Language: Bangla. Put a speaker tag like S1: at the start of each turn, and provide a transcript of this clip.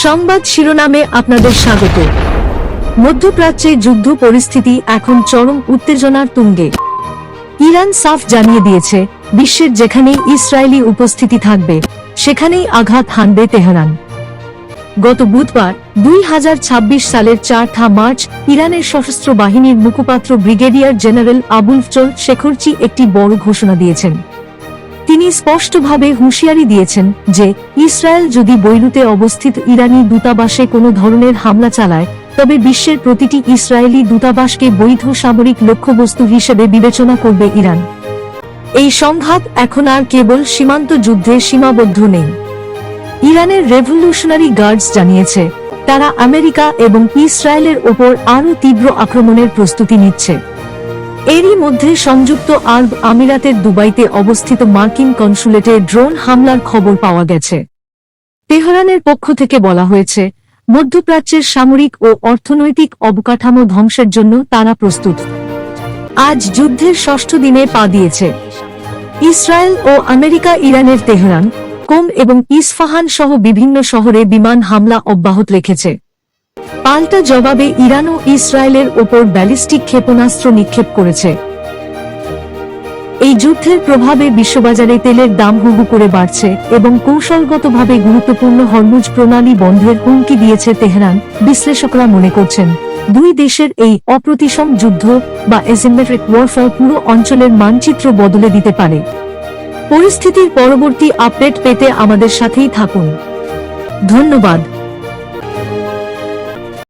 S1: সংবাদ শিরোনামে আপনাদের স্বাগত। মধ্যপ্রাচ্যে যুদ্ধ পরিস্থিতি এখন চরম উত্তেজনার তুঙ্গে। ইরান সাফ জানিয়ে দিয়েছে, বিশ্বের যেখানেই ইসরায়েলি উপস্থিতি থাকবে সেখানেই আঘাত হানবে তেহরান। গত বুধবার 2026 সালের 4 মার্চ ইরানের সশস্ত্র বাহিনীর মুখপাত্র ব্রিগেডিয়ার জেনারেল আবুল ফজল শেখরচি একটি বড় ঘোষণা দিয়েছেন। তিনি স্পষ্টভাবে হুঁশিয়ারি দিয়েছেন যে ইসরায়েল যদি বৈরুতে অবস্থিত ইরানি দূতাবাসে কোনো ধরনের হামলা চালায় তবে বিশ্বের প্রতিটি ইসরায়েলি দূতাবাসকে বৈধ সামরিক লক্ষ্যবস্তু হিসেবে বিবেচনা করবে ইরান। এই সংঘাত এখন আর কেবল সীমান্ত যুদ্ধে সীমাবদ্ধ নেই। ইরানের রেভলিউশনারি গার্ডস জানিয়েছে, তারা আমেরিকা এবং ইসরায়েলের ওপর আরও তীব্র আক্রমণের প্রস্তুতি নিচ্ছে। এরই মধ্যে সংযুক্ত আরব আমিরাতের দুবাইতে অবস্থিত মার্কিন কনসুলেটে ড্রোন হামলার খবর পাওয়া গেছে। তেহরানের পক্ষ থেকে বলা হয়েছে, মধ্যপ্রাচ্যের সামরিক ও অর্থনৈতিক অবকাঠামো ধ্বংসের জন্য তারা প্রস্তুত। আজ যুদ্ধের ষষ্ঠ দিনে পা দিয়েছে ইসরায়েল ও আমেরিকা। ইরানের তেহরান, কোম এবং ইস্ফাহান সহ বিভিন্ন শহরে বিমান হামলা অব্যাহত রেখেছে। পাল্টা জবাবে ইরানও ইসরায়েলের ওপর ব্যালিস্টিক ক্ষেপণাস্ত্র নিক্ষেপ করেছে। এই যুদ্ধের প্রভাবে বিশ্ববাজারে তেলের দাম হু হু করে বাড়ছে এবং কৌশলগতভাবে গুরুত্বপূর্ণ হরমুজ প্রণালী বন্ধের হুমকি দিয়েছে তেহরান। বিশ্লেষকরা মনে করছেন, দুই দেশের এই অপ্রতিসম যুদ্ধ বা অ্যাসিমেট্রিক ওয়ারফেয়ার পুরো অঞ্চলের মানচিত্র বদলে দিতে পারে। পরিস্থিতির পরবর্তী আপডেট পেতে আমাদের সাথেই থাকুন। ধন্যবাদ।